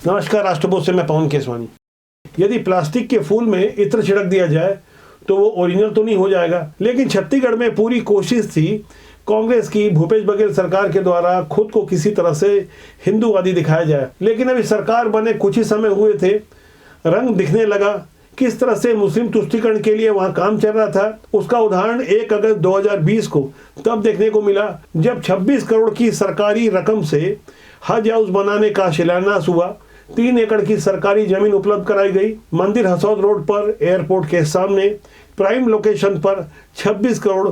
नमस्कार, राष्ट्रबोध से मैं पवन केसवानी। यदि प्लास्टिक के फूल में इत्र छिड़क दिया जाए तो वो ओरिजिनल तो नहीं हो जाएगा, लेकिन छत्तीसगढ़ में पूरी कोशिश थी कांग्रेस की भूपेश बघेल सरकार के द्वारा खुद को किसी तरह से हिंदूवादी दिखाया जाए। लेकिन अभी सरकार बने कुछ ही समय हुए थे, रंग दिखने लगा। किस तरह से मुस्लिम तुष्टीकरण के लिए वहां काम चल रहा था, उसका उदाहरण 1 अगस्त 2020 को तब देखने को मिला जब 26 करोड़ की सरकारी रकम से हज हाउस बनाने का शिलान्यास हुआ। 3 एकड़ की सरकारी जमीन उपलब्ध कराई गई। मंदिर हसौद रोड पर एयरपोर्ट के सामने प्राइम लोकेशन पर 26 करोड़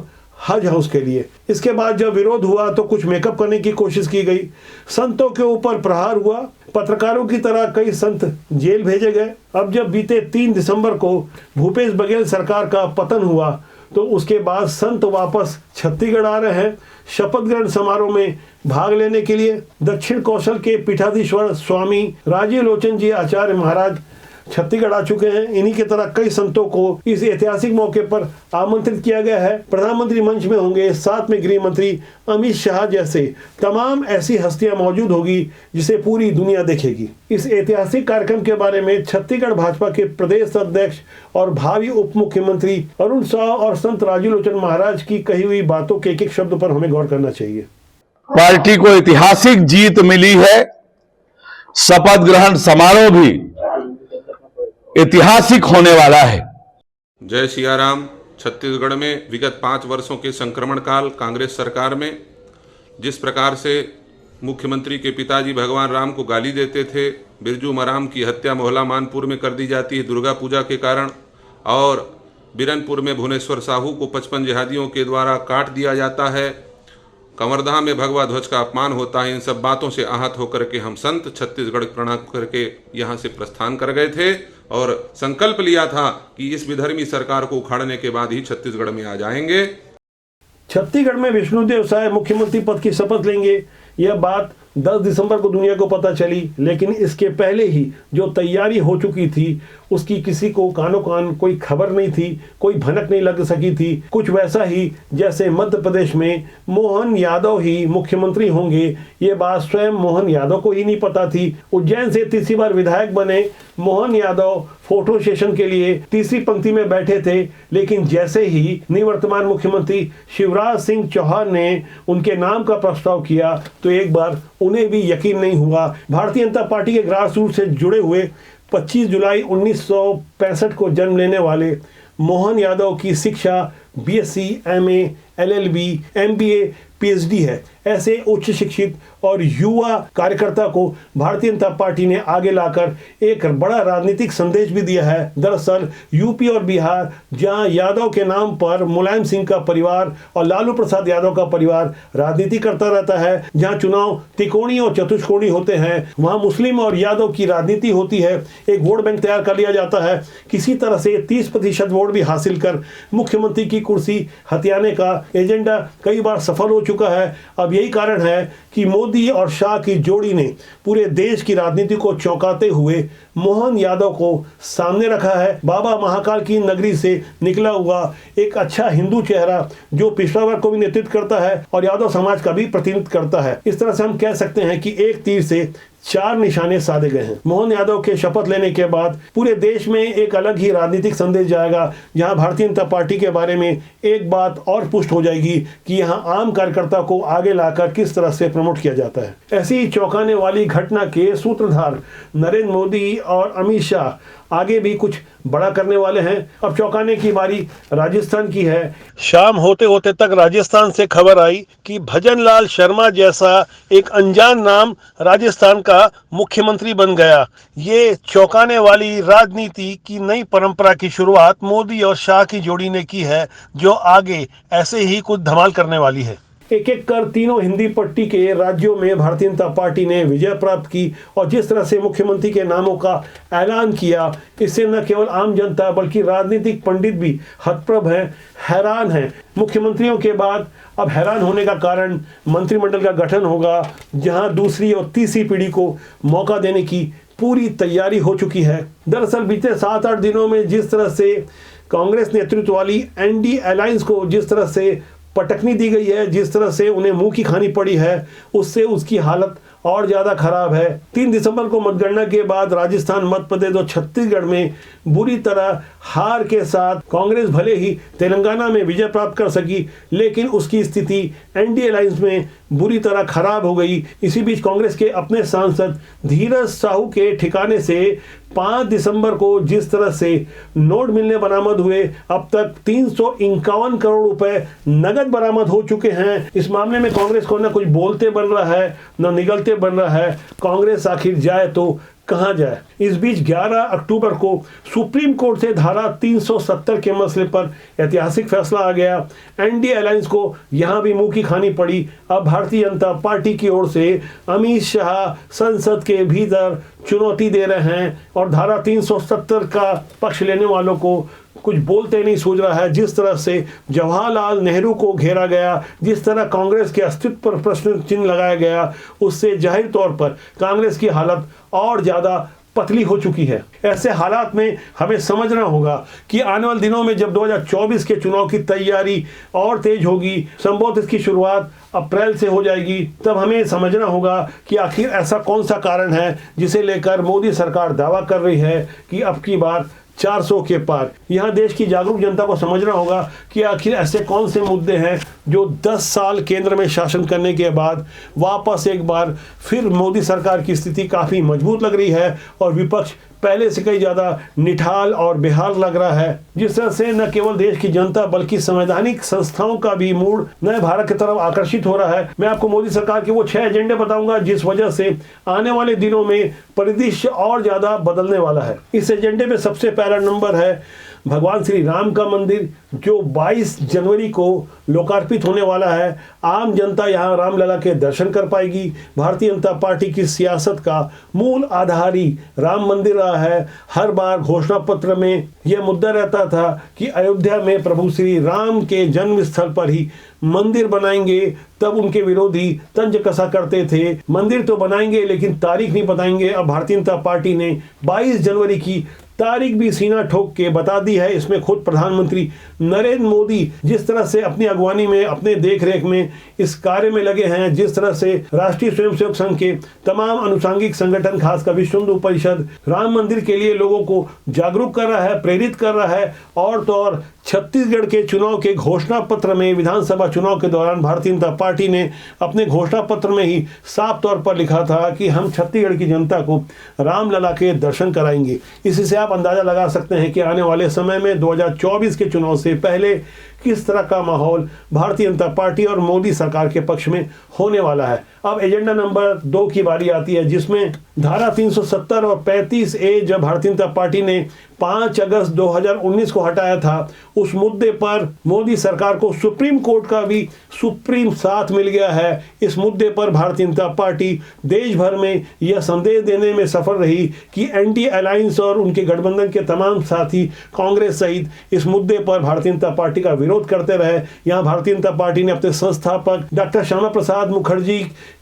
हज हाउस के लिए। इसके बाद जब विरोध हुआ तो कुछ मेकअप करने की कोशिश की गई। संतों के ऊपर प्रहार हुआ। पत्रकारों की तरह कई संत जेल भेजे गए। अब जब बीते 3 दिसंबर को भूपेश बघेल सरकार का पतन हुआ तो उसके बाद संत वापस छत्तीसगढ़ आ रहे हैं शपथ ग्रहण समारोह में भाग लेने के लिए। दक्षिण कौशल के पीठाधीश्वर स्वामी राजीव लोचन जी आचार्य महाराज छत्तीसगढ़ आ चुके हैं। इन्हीं की तरह कई संतों को इस ऐतिहासिक मौके पर आमंत्रित किया गया है। प्रधानमंत्री मंच में होंगे, साथ में गृह मंत्री अमित शाह जैसे तमाम ऐसी हस्तियां मौजूद होगी जिसे पूरी दुनिया देखेगी। इस ऐतिहासिक कार्यक्रम के बारे में छत्तीसगढ़ भाजपा के प्रदेश अध्यक्ष और भावी उप मुख्यमंत्री अरुण साव और संत राजीव लोचन महाराज की कही हुई बातों के एक शब्द पर हमें गौर करना चाहिए। पार्टी को ऐतिहासिक जीत मिली है। शपथ ग्रहण समारोह भी ऐतिहासिक होने वाला है। जय सिया राम। छत्तीसगढ़ में विगत 5 वर्षों के संक्रमण काल कांग्रेस सरकार में जिस प्रकार से मुख्यमंत्री के पिताजी भगवान राम को गाली देते थे, बिरजू मराम की हत्या मोहला मानपुर में कर दी जाती है दुर्गा पूजा के कारण, और बिरनपुर में भुवनेश्वर साहू को 55 जिहादियों के द्वारा काट दिया जाता है, कंवरधा में भगवा ध्वज का अपमान होता है। इन सब बातों से आहत होकर के हम संत छत्तीसगढ़ प्रणाम करके यहाँ से प्रस्थान कर गए थे और संकल्प लिया था कि इस विधर्मी सरकार को उखाड़ने के बाद ही छत्तीसगढ़ में आ जाएंगे। छत्तीसगढ़ में विष्णुदेव साय मुख्यमंत्री पद की शपथ लेंगे, यह बात 10 दिसंबर को दुनिया को पता चली। लेकिन इसके पहले ही जो तैयारी हो चुकी थी उसकी किसी को कानो कान कोई खबर नहीं थी, कोई भनक नहीं लग सकी थी। कुछ वैसा ही जैसे मध्य प्रदेश में मोहन यादव ही मुख्यमंत्री होंगे, ये बात स्वयं मोहन यादव को ही नहीं पता थी। उज्जैन से तीसरी बार विधायक बने मोहन यादव फोटो सेशन के लिए तीसरी पंक्ति में बैठे थे, लेकिन जैसे ही निवर्तमान मुख्यमंत्री शिवराज सिंह चौहान ने उनके नाम का प्रस्ताव किया तो एक बार उन्हें भी यकीन नहीं हुआ। भारतीय जनता पार्टी के ग्रास रूट से जुड़े हुए 25 जुलाई 1965 को जन्म लेने वाले मोहन यादव की शिक्षा BSc, MA, LLB, MBA, PhD है। ऐसे उच्च शिक्षित और युवा कार्यकर्ता को भारतीय जनता पार्टी ने आगे लाकर एक बड़ा राजनीतिक संदेश भी दिया है। दरअसल यूपी और बिहार, जहां यादव के नाम पर मुलायम सिंह का परिवार और लालू प्रसाद यादव का परिवार राजनीति करता रहता है, जहां चुनाव त्रिकोणीय और चतुष्कोणीय होते हैं, वहां मुस्लिम और यादव की राजनीति होती है। एक वोट बैंक तैयार कर लिया जाता है, किसी तरह से 30% वोट भी हासिल कर मुख्यमंत्री की कुर्सी हथियाने का एजेंडा कई बार सफल हो चुका है। अब यही कारण है कि मोदी और शाह की जोड़ी ने पूरे देश की राजनीति को चौंकाते हुए मोहन यादव को सामने रखा है। बाबा महाकाल की नगरी से निकला हुआ एक अच्छा हिंदू चेहरा जो पिछड़ा वर्ग को भी नेतृत्व करता है और यादव समाज का भी प्रतिनिधित्व करता है। इस तरह से हम कह सकते हैं कि एक तीर से 4 निशाने साधे गए हैं। मोहन यादव के शपथ लेने के बाद पूरे देश में एक अलग ही राजनीतिक संदेश जाएगा, जहां भारतीय जनता पार्टी के बारे में एक बात और पुष्ट हो जाएगी कि यहां आम कार्यकर्ता को आगे लाकर किस तरह से प्रमोट किया जाता है। ऐसी चौंकाने वाली घटना के सूत्रधार नरेंद्र मोदी और अमित शाह आगे भी कुछ बड़ा करने वाले हैं। अब चौंकाने की बारी राजस्थान की है। शाम होते होते तक राजस्थान से खबर आई कि भजनलाल शर्मा जैसा एक अनजान नाम राजस्थान का मुख्यमंत्री बन गया। ये चौंकाने वाली राजनीति की नई परंपरा की शुरुआत मोदी और शाह की जोड़ी ने की है, जो आगे ऐसे ही कुछ धमाल करने वाली है। एक एक कर तीनों हिंदी पट्टी के राज्यों में भारतीय जनता पार्टी ने विजय प्राप्त की और जिस तरह से मुख्यमंत्री के नामों का ऐलान किया, इससे न केवल आम जनता बल्कि राजनीतिक पंडित भी हतप्रभ हैं, हैरान हैं। मुख्यमंत्रियों के बाद अब हैरान होने का कारण मंत्रिमंडल का गठन होगा, जहां दूसरी और तीसरी पीढ़ी को मौका देने की पूरी तैयारी हो चुकी है। दरअसल बीते 7-8 दिनों में जिस तरह से कांग्रेस नेतृत्व वाली NDA अलायंस को जिस तरह से पटकनी दी गई है, जिस तरह से उन्हें मुंह की खानी पड़ी है, उससे उसकी हालत और ज्यादा खराब है। 3 दिसंबर को मतगणना के बाद राजस्थान, मध्य प्रदेश और छत्तीसगढ़ में बुरी तरह हार के साथ कांग्रेस भले ही तेलंगाना में विजय प्राप्त कर सकी, लेकिन उसकी स्थिति एनडीए अलायंस में बुरी तरह खराब हो गई। इसी बीच कांग्रेस के अपने सांसद धीरज साहू के ठिकाने से 5 दिसंबर को जिस तरह से नोट मिलने बरामद हुए, अब तक 351 करोड़ रुपए नगद बरामद हो चुके हैं। इस मामले में कांग्रेस को न कुछ बोलते बन रहा है न निगलते बन रहा है। कांग्रेस आखिर जाए तो कहां जाए। इस बीच 11 अक्टूबर को सुप्रीम कोर्ट से धारा 370 के मसले पर ऐतिहासिक फैसला आ गया। एनडीए अलायंस को यहां भी मुंह की खानी पड़ी। अब भारतीय जनता पार्टी की ओर से अमित शाह संसद के भीतर चुनौती दे रहे हैं और धारा 370 का पक्ष लेने वालों को कुछ बोलते नहीं सूझ रहा है। जिस तरह से जवाहरलाल नेहरू को घेरा गया, जिस तरह कांग्रेस के अस्तित्व पर प्रश्न चिन्ह लगाया गया, उससे जाहिर तौर पर कांग्रेस की हालत और ज्यादा पतली हो चुकी है। ऐसे हालात में हमें समझना होगा कि आने वाले दिनों में जब 2024 के चुनाव की तैयारी और तेज होगी, संभवतः इसकी शुरुआत अप्रैल से हो जाएगी, तब हमें समझना होगा कि आखिर ऐसा कौन सा कारण है जिसे लेकर मोदी सरकार दावा कर रही है कि अब की बार 400 के पार। यहाँ देश की जागरूक जनता को समझना होगा कि आखिर ऐसे कौन से मुद्दे हैं जो 10 साल केंद्र में शासन करने के बाद वापस एक बार फिर मोदी सरकार की स्थिति काफी मजबूत लग रही है और विपक्ष पहले से कहीं ज्यादा निठाल और बेहाल लग रहा है। जिस तरह से न केवल देश की जनता बल्कि संवैधानिक संस्थाओं का भी मूड नए भारत की तरफ आकर्षित हो रहा है। मैं आपको मोदी सरकार के वो 6 एजेंडे बताऊंगा जिस वजह से आने वाले दिनों में परिदृश्य और ज्यादा बदलने वाला है। इस एजेंडे में सबसे पहला नंबर है भगवान श्री राम का मंदिर, जो 22 जनवरी को लोकार्पित होने वाला है। आम जनता यहाँ रामलला के दर्शन कर पाएगी। भारतीय जनता पार्टी की सियासत का मूल आधार ही राम मंदिर रहा है। हर बार घोषणा पत्र में यह मुद्दा रहता था कि अयोध्या में प्रभु श्री राम के जन्म स्थल पर ही मंदिर बनाएंगे। तब उनके विरोधी तंज कसा करते थे, मंदिर तो बनाएंगे लेकिन तारीख नहीं बताएंगे। अब भारतीय जनता पार्टी ने 22 जनवरी की तारीख भी सीना ठोक के बता दी है। इसमें खुद प्रधानमंत्री नरेंद्र मोदी जिस तरह से अपनी अगवानी में, अपने देखरेख में इस कार्य में लगे हैं, जिस तरह से राष्ट्रीय स्वयंसेवक संघ के तमाम अनुषंगिक संगठन, खासकर विश्व हिंदू परिषद राम मंदिर के लिए लोगों को जागरूक कर रहा है, प्रेरित कर रहा है। और तो और छत्तीसगढ़ के चुनाव के घोषणा पत्र में, विधानसभा चुनाव के दौरान भारतीय जनता पार्टी ने अपने घोषणा पत्र में ही साफ तौर पर लिखा था कि हम छत्तीसगढ़ की जनता को रामलला के दर्शन कराएंगे। इसी से आप अंदाजा लगा सकते हैं कि आने वाले समय में 2024 के चुनाव से पहले किस तरह का माहौल भारतीय जनता पार्टी और मोदी सरकार के पक्ष में होने वाला है। अब एजेंडा नंबर 2 की बारी आती है, जिसमें धारा 370 और 35A जब भारतीय जनता पार्टी ने 5 अगस्त 2019 को हटाया था, उस मुद्दे पर मोदी सरकार को सुप्रीम कोर्ट का भी सुप्रीम साथ मिल गया है। इस मुद्दे पर भारतीय जनता पार्टी देश भर में यह संदेश देने में सफल रही कि एनडीए अलायंस और उनके गठबंधन के तमाम साथी कांग्रेस सहित इस मुद्दे पर भारतीय जनता पार्टी का विरोध करते रहे। यहाँ भारतीय जनता पार्टी ने अपने संस्थापक डॉक्टर श्यामा प्रसाद मुखर्जी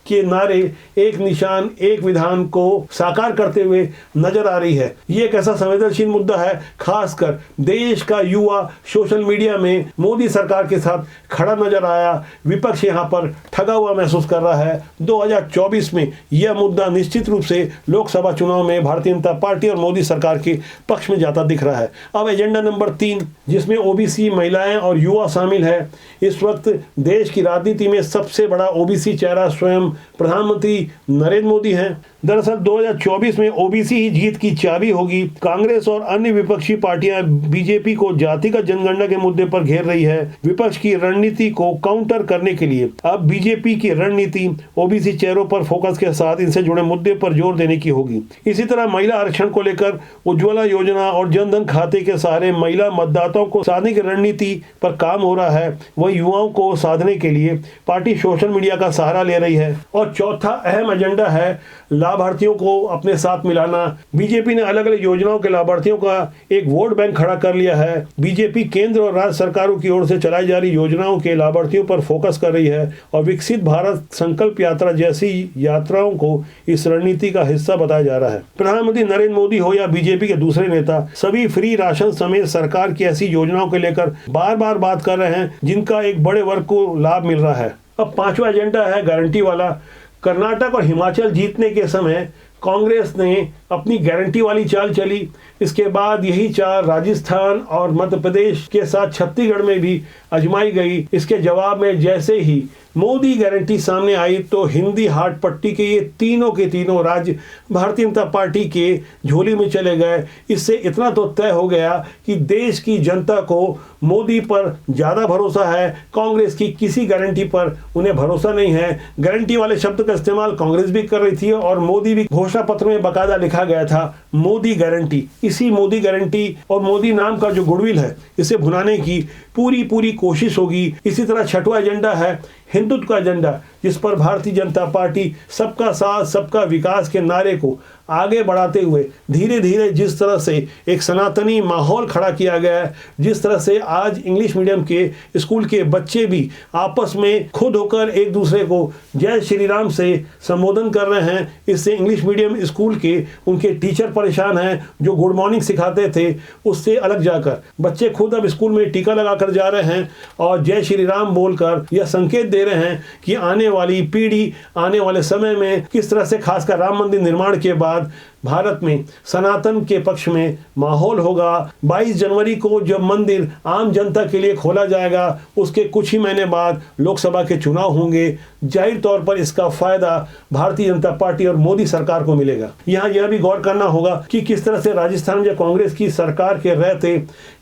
के नारे एक निशान एक विधान को साकार करते हुए नजर आ रही है। ये एक ऐसा संवेदनशील मुद्दा है, खासकर देश का युवा सोशल मीडिया में मोदी सरकार के साथ खड़ा नजर आया। विपक्ष यहाँ पर ठगा हुआ महसूस कर रहा है। 2024 में यह मुद्दा निश्चित रूप से लोकसभा चुनाव में भारतीय जनता पार्टी और मोदी सरकार के पक्ष में जाता दिख रहा है। अब एजेंडा नंबर 3, जिसमें ओबीसी, महिलाएं और युवा शामिल है। इस वक्त देश की राजनीति में सबसे बड़ा ओबीसी चेहरा स्वयं प्रधानमंत्री नरेंद्र मोदी हैं। दरअसल 2024 में ओबीसी ही जीत की चाबी होगी। कांग्रेस और अन्य विपक्षी पार्टियां बीजेपी को जातिगत जनगणना के मुद्दे पर घेर रही है। विपक्ष की रणनीति को काउंटर करने के लिए अब बीजेपी की रणनीति ओबीसी चेहरों पर फोकस के साथ इनसे जुड़े मुद्दे पर जोर देने की होगी। इसी तरह महिला आरक्षण को लेकर उज्ज्वला योजना और जनधन खाते के सहारे महिला मतदाताओं को साधने की रणनीति पर काम हो रहा है। वह युवाओं को साधने के लिए पार्टी सोशल मीडिया का सहारा ले रही है। और चौथा अहम एजेंडा है लाभार्थियों को अपने साथ मिलाना। बीजेपी ने अलग अलग योजनाओं के लाभार्थियों का एक वोट बैंक खड़ा कर लिया है। बीजेपी केंद्र और राज्य सरकारों की ओर से चलाई जा रही योजनाओं के लाभार्थियों पर फोकस कर रही है और विकसित भारत संकल्प यात्रा जैसी यात्राओं को इस रणनीति का हिस्सा बताया जा रहा है। प्रधानमंत्री नरेंद्र मोदी हो या बीजेपी के दूसरे नेता, सभी फ्री राशन समेत सरकार की ऐसी योजनाओं को लेकर बार बार बात कर रहे हैं जिनका एक बड़े वर्ग को लाभ मिल रहा है। अब 5वां एजेंडा है गारंटी वाला। कर्नाटक और हिमाचल जीतने के समय कांग्रेस ने अपनी गारंटी वाली चाल चली। इसके बाद यही चाल राजस्थान और मध्य प्रदेश के साथ छत्तीसगढ़ में भी आजमाई गई। इसके जवाब में जैसे ही मोदी गारंटी सामने आई तो हिंदी हाट पट्टी के ये तीनों के तीनों राज्य भारतीय जनता पार्टी के झोली में चले गए। इससे इतना तो तय हो गया कि देश की जनता को मोदी पर ज़्यादा भरोसा है, कांग्रेस की किसी गारंटी पर उन्हें भरोसा नहीं है। गारंटी वाले शब्द का इस्तेमाल कांग्रेस भी कर रही थी और मोदी भी घोषणा पत्र में बाकायदा लिखा गया था मोदी गारंटी। इसी मोदी गारंटी और मोदी नाम का जो गुडविल है इसे भुनाने की पूरी कोशिश होगी। इसी तरह छठवां एजेंडा है हिंदुत्व का एजेंडा, जिस पर भारतीय जनता पार्टी सबका साथ सबका विकास के नारे को आगे बढ़ाते हुए धीरे धीरे जिस तरह से एक सनातनी माहौल खड़ा किया गया है, जिस तरह से आज इंग्लिश मीडियम के स्कूल के बच्चे भी आपस में खुद होकर एक दूसरे को जय श्री राम से संबोधन कर रहे हैं, इससे इंग्लिश मीडियम स्कूल के उनके टीचर परेशान हैं जो गुड मॉर्निंग सिखाते थे उससे अलग जाकर बच्चे खुद अब स्कूल में टीका लगाकर जा रहे हैं और जय श्री राम बोलकर यह संकेत दे रहे हैं कि आने वाली पीढ़ी आने वाले समय में किस तरह से खासकर राम मंदिर निर्माण के बाद भारत में सनातन के पक्ष में माहौल होगा। 22 जनवरी को जब मंदिर आम जनता के लिए खोला जाएगा उसके कुछ ही महीने बाद लोकसभा के चुनाव होंगे। जाहिर तौर पर इसका फायदा भारतीय जनता पार्टी और मोदी सरकार को मिलेगा। यहाँ यह भी गौर करना होगा कि किस तरह से राजस्थान में कांग्रेस की सरकार के रहते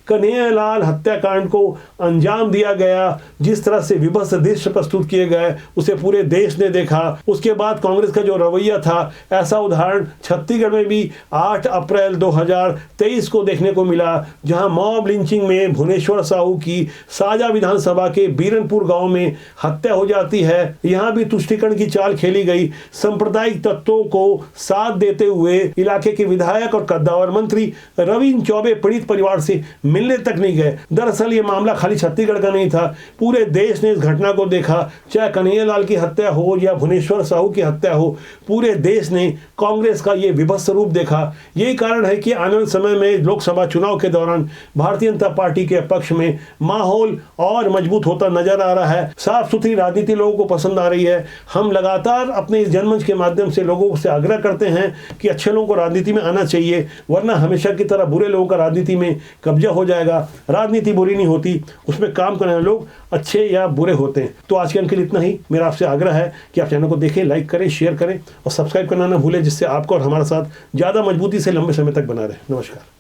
कन्हैयालाल हत्याकांड को अंजाम दिया गया, जिस तरह से विभत्स दृश्य प्रस्तुत किए गए उसे पूरे देश ने देखा। उसके बाद कांग्रेस का जो रवैया था, ऐसा उदाहरण छत्तीसगढ़ में भी 8 अप्रैल 2023 को देखने को मिला, जहां मॉब लिंचिंग में भुवनेश्वर साहू की साजा विधानसभा के बीरनपुर गांव में हत्या हो जाती है। यहां भी तुष्टीकरण की चाल खेली गई। सांप्रदायिक तत्वों को साथ देते हुए इलाके के विधायक और कद्दावर मंत्री रविंद्र चौबे पीड़ित परिवार से मिलने तक नहीं गए। दरअसल ये मामला खाली छत्तीसगढ़ का नहीं था, पूरे देश ने इस घटना को देखा। चाहे कन्हैयालाल की हत्या हो या भुवनेश्वर साहू की हत्या हो, पूरे देश ने कांग्रेस का ये विभत्स रूप देखा। यही कारण है कि आने वाले समय में लोकसभा चुनाव के दौरान भारतीय जनता पार्टी के पक्ष में माहौल और मजबूत होता नजर आ रहा है। साफ सुथरी राजनीति लोगों को पसंद आ रही है। हम लगातार अपने इस जनमंच के माध्यम से लोगों से आग्रह करते हैं कि अच्छे लोगों को राजनीति में आना चाहिए, वरना हमेशा की तरह बुरे लोगों का राजनीति में कब्जा हो जाएगा। राजनीति बुरी नहीं होती, उसमें काम करने वाले लोग अच्छे या बुरे होते हैं। तो आज के अंक के लिए इतना ही। मेरा आपसे आग्रह है कि आप चैनल को देखें, लाइक करें, शेयर करें और सब्सक्राइब करना ना भूलें, जिससे आपको और हमारे साथ ज़्यादा मजबूती से लंबे समय तक बना रहे। नमस्कार।